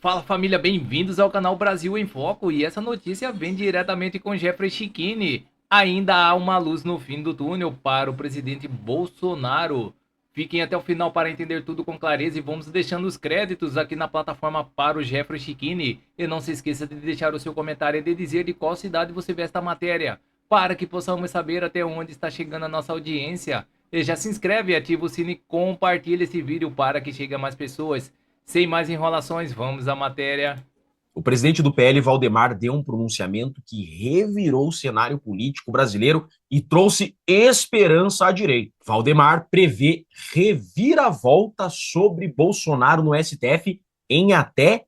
Fala família, bem-vindos ao canal Brasil em Foco e essa notícia vem diretamente com Jeffrey Chiquini. Ainda há uma luz no fim do túnel para o presidente Bolsonaro. Fiquem até o final para entender tudo com clareza e vamos deixando os créditos aqui na plataforma para o Jeffrey Chiquini. E não se esqueça de deixar o seu comentário e de dizer de qual cidade você vê esta matéria, para que possamos saber até onde está chegando a nossa audiência. E já se inscreve, ativa o sino e compartilha esse vídeo para que chegue a mais pessoas. Sem mais enrolações, vamos à matéria. O presidente do PL, Valdemar, deu um pronunciamento que revirou o cenário político brasileiro e trouxe esperança à direita. Valdemar prevê reviravolta sobre Bolsonaro no STF em até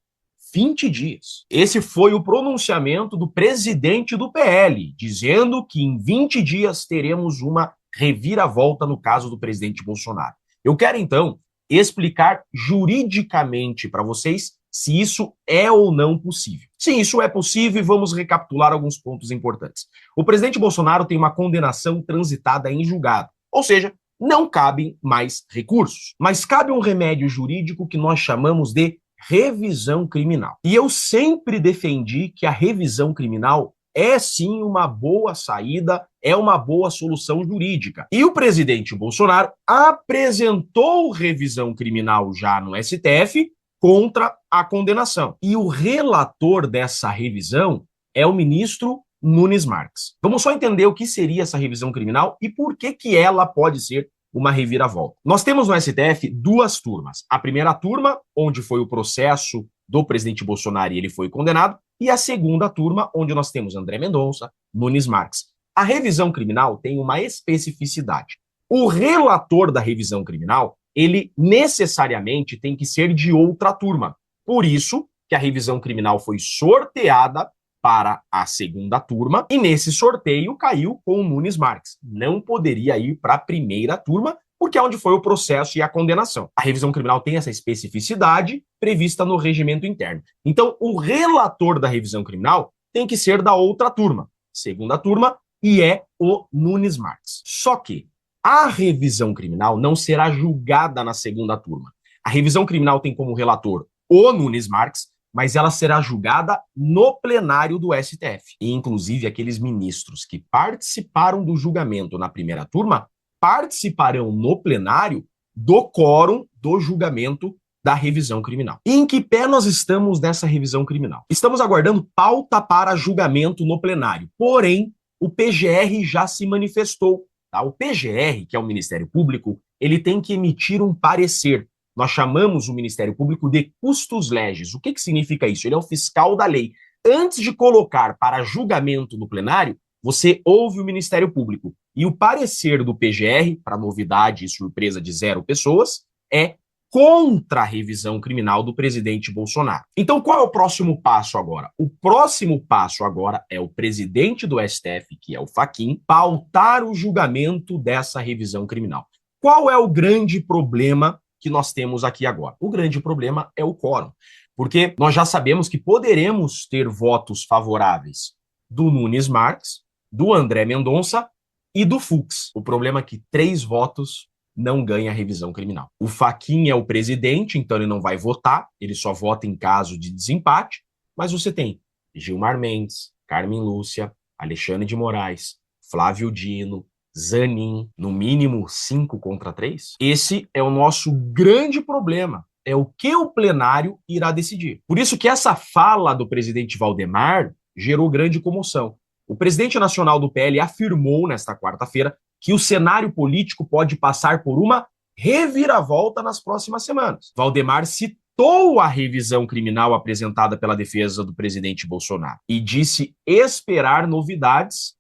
20 dias. Esse foi o pronunciamento do presidente do PL, dizendo que em 20 dias teremos uma reviravolta no caso do presidente Bolsonaro. Eu quero, então, explicar juridicamente para vocês se isso é ou não possível. Sim, isso é possível e vamos recapitular alguns pontos importantes. O presidente Bolsonaro tem uma condenação transitada em julgado, ou seja, não cabem mais recursos, mas cabe um remédio jurídico que nós chamamos de revisão criminal. E eu sempre defendi que a revisão criminal é sim uma boa saída, é uma boa solução jurídica. E o presidente Bolsonaro apresentou revisão criminal já no STF contra a condenação. E o relator dessa revisão é o ministro Nunes Marques. Vamos só entender o que seria essa revisão criminal e por que ela pode ser uma reviravolta. Nós temos no STF duas turmas. A primeira turma, onde foi o processo do presidente Bolsonaro e ele foi condenado, e a segunda turma, onde nós temos André Mendonça, Nunes Marques. A revisão criminal tem uma especificidade. O relator da revisão criminal, ele necessariamente tem que ser de outra turma. Por isso que a revisão criminal foi sorteada para a segunda turma, e nesse sorteio caiu com o Nunes Marques. Não poderia ir para a primeira turma, porque é onde foi o processo e a condenação. A revisão criminal tem essa especificidade prevista no regimento interno. Então, o relator da revisão criminal tem que ser da outra turma, segunda turma, e é o Nunes Marques. Só que a revisão criminal não será julgada na segunda turma. A revisão criminal tem como relator o Nunes Marques, mas ela será julgada no plenário do STF. E, inclusive, aqueles ministros que participaram do julgamento na primeira turma participarão no plenário do quórum do julgamento da revisão criminal. E em que pé nós estamos nessa revisão criminal? Estamos aguardando pauta para julgamento no plenário. Porém, o PGR já se manifestou. Tá? O PGR, que é o Ministério Público, ele tem que emitir um parecer. Nós chamamos o Ministério Público de custos legis. O que significa isso? Ele é o fiscal da lei. Antes de colocar para julgamento no plenário, você ouve o Ministério Público. E o parecer do PGR, para novidade e surpresa de 0 pessoas, é contra a revisão criminal do presidente Bolsonaro. Então, qual é o próximo passo agora? O próximo passo agora é o presidente do STF, que é o Fachin, pautar o julgamento dessa revisão criminal. Qual é o grande problema que nós temos aqui agora? O grande problema é o quórum, porque nós já sabemos que poderemos ter votos favoráveis do Nunes Marques, do André Mendonça e do Fux. O problema é que 3 votos não ganha a revisão criminal. O Fachin é o presidente, então ele não vai votar, ele só vota em caso de desempate, mas você tem Gilmar Mendes, Carmen Lúcia, Alexandre de Moraes, Flávio Dino, Zanin, no mínimo 5 contra 3. Esse é o nosso grande problema. É o que o plenário irá decidir. Por isso que essa fala do presidente Valdemar gerou grande comoção. O presidente nacional do PL afirmou nesta quarta-feira que o cenário político pode passar por uma reviravolta nas próximas semanas. Valdemar citou a revisão criminal apresentada pela defesa do presidente Bolsonaro e disse esperar novidades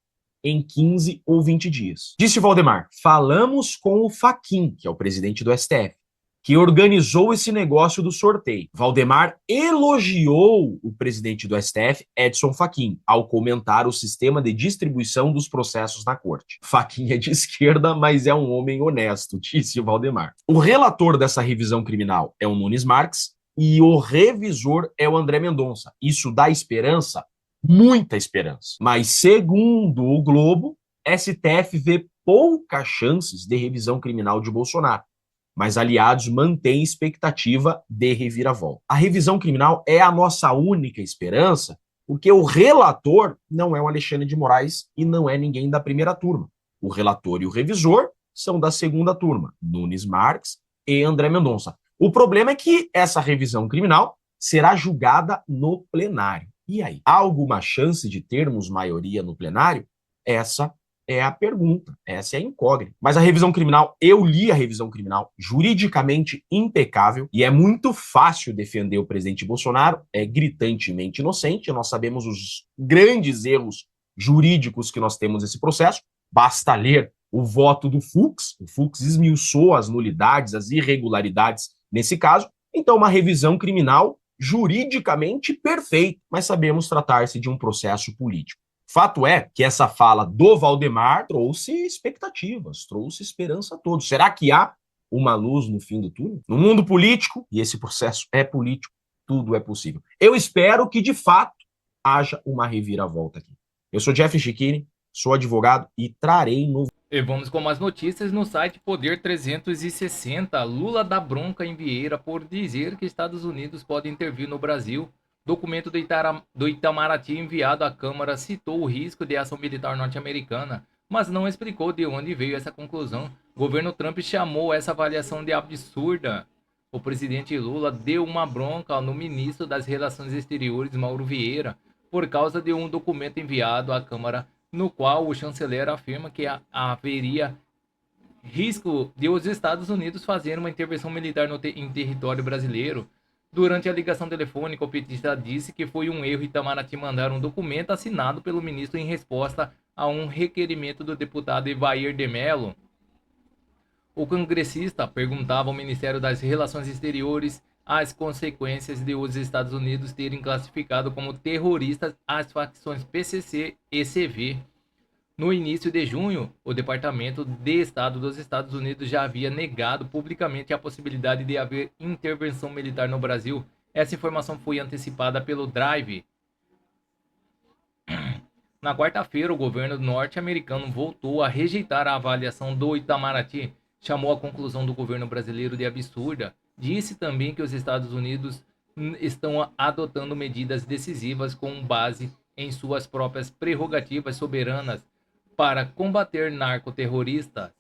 em 15 ou 20 dias. Disse Valdemar, falamos com o Fachin, que é o presidente do STF, que organizou esse negócio do sorteio. Valdemar elogiou o presidente do STF, Edson Fachin, ao comentar o sistema de distribuição dos processos na corte. Fachin é de esquerda, mas é um homem honesto, disse o Valdemar. O relator dessa revisão criminal é o Nunes Marques e o revisor é o André Mendonça. Isso dá esperança? Muita esperança. Mas, segundo o Globo, STF vê poucas chances de revisão criminal de Bolsonaro. mas aliados mantêm expectativa de reviravolta. A revisão criminal é a nossa única esperança, porque o relator não é o Alexandre de Moraes e não é ninguém da primeira turma. O relator e o revisor são da segunda turma, Nunes Marques e André Mendonça. O problema é que essa revisão criminal será julgada no plenário. E aí, há alguma chance de termos maioria no plenário? Essa é a pergunta, essa é a incógnita. Mas a revisão criminal, eu li a revisão criminal, juridicamente impecável, e é muito fácil defender o presidente Bolsonaro, é gritantemente inocente, nós sabemos os grandes erros jurídicos que nós temos nesse processo, basta ler o voto do Fux, o Fux esmiuçou as nulidades, as irregularidades nesse caso, então uma revisão criminal juridicamente perfeita, mas sabemos tratar-se de um processo político. Fato é que essa fala do Valdemar trouxe expectativas, trouxe esperança a todos. Será que há uma luz no fim do túnel? No mundo político, e esse processo é político, tudo é possível. Eu espero que, de fato, haja uma reviravolta aqui. Eu sou Jeff Chiquini, sou advogado e trarei no... E vamos com as notícias no site Poder 360. Lula dá bronca em Vieira por dizer que Estados Unidos podem intervir no Brasil. Documento do Itamaraty enviado à Câmara citou o risco de ação militar norte-americana, mas não explicou de onde veio essa conclusão. O governo Trump chamou essa avaliação de absurda. O presidente Lula deu uma bronca no ministro das Relações Exteriores, Mauro Vieira, por causa de um documento enviado à Câmara no qual o chanceler afirma que haveria risco de os Estados Unidos fazerem uma intervenção militar em território brasileiro. Durante a ligação telefônica, o petista disse que foi um erro Itamaraty mandar um documento assinado pelo ministro em resposta a um requerimento do deputado Evair de Mello. O congressista perguntava ao Ministério das Relações Exteriores as consequências de os Estados Unidos terem classificado como terroristas as facções PCC e CV. No início de junho, o Departamento de Estado dos Estados Unidos já havia negado publicamente a possibilidade de haver intervenção militar no Brasil. Essa informação foi antecipada pelo Drive. Na quarta-feira, o governo norte-americano voltou a rejeitar a avaliação do Itamaraty, chamou a conclusão do governo brasileiro de absurda. Disse também que os Estados Unidos estão adotando medidas decisivas com base em suas próprias prerrogativas soberanas para combater narcoterroristas.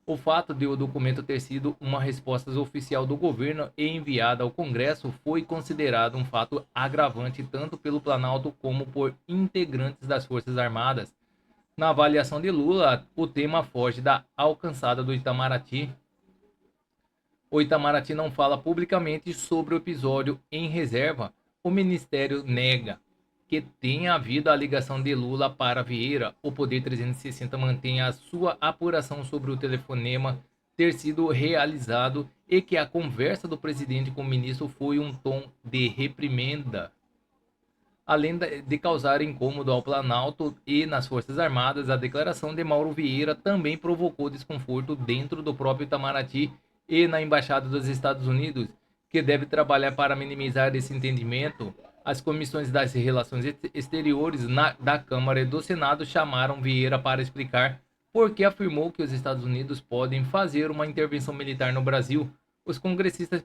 O fato de o documento ter sido uma resposta oficial do governo e enviada ao Congresso foi considerado um fato agravante tanto pelo Planalto como por integrantes das Forças Armadas. Na avaliação de Lula, o tema foge da alçada do Itamaraty. O Itamaraty não fala publicamente sobre o episódio em reserva. O Ministério nega que tenha havido a ligação de Lula para Vieira. O Poder 360 mantém a sua apuração sobre o telefonema ter sido realizado e que a conversa do presidente com o ministro foi um tom de reprimenda. Além de causar incômodo ao Planalto e nas Forças Armadas, a declaração de Mauro Vieira também provocou desconforto dentro do próprio Itamaraty e na Embaixada dos Estados Unidos, que deve trabalhar para minimizar esse entendimento. As comissões das Relações Exteriores da Câmara e do Senado chamaram Vieira para explicar por que afirmou que os Estados Unidos podem fazer uma intervenção militar no Brasil. Os congressistas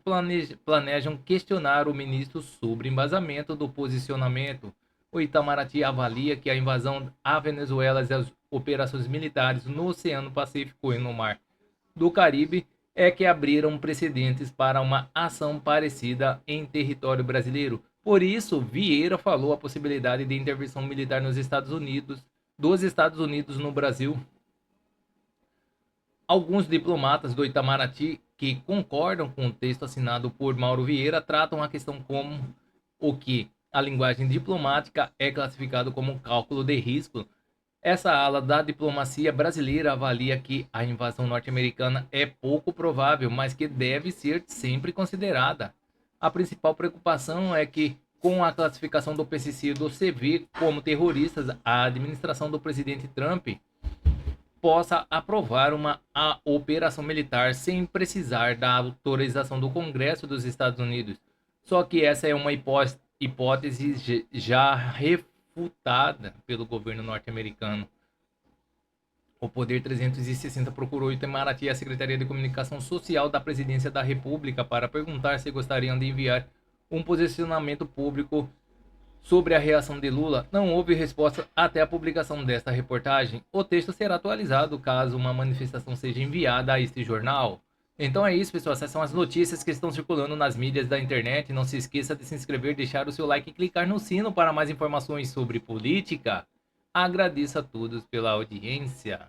planejam questionar o ministro sobre embasamento do posicionamento. O Itamaraty avalia que a invasão à Venezuela e as operações militares no Oceano Pacífico e no Mar do Caribe é que abriram precedentes para uma ação parecida em território brasileiro. Por isso, Vieira falou a possibilidade de intervenção militar dos Estados Unidos no Brasil. Alguns diplomatas do Itamaraty que concordam com o texto assinado por Mauro Vieira tratam a questão como o que a linguagem diplomática é classificado como cálculo de risco. Essa ala da diplomacia brasileira avalia que a invasão norte-americana é pouco provável, mas que deve ser sempre considerada. A principal preocupação é que, com a classificação do PCC e do CV como terroristas, a administração do presidente Trump possa aprovar uma operação militar sem precisar da autorização do Congresso dos Estados Unidos. Só que essa é uma hipótese já refutada pelo governo norte-americano. O Poder 360 procurou Itamaraty, a Secretaria de Comunicação Social da Presidência da República, para perguntar se gostariam de enviar um posicionamento público sobre a reação de Lula. Não houve resposta até a publicação desta reportagem. O texto será atualizado caso uma manifestação seja enviada a este jornal. Então é isso, pessoal. Essas são as notícias que estão circulando nas mídias da internet. Não se esqueça de se inscrever, deixar o seu like e clicar no sino para mais informações sobre política. Agradeço a todos pela audiência.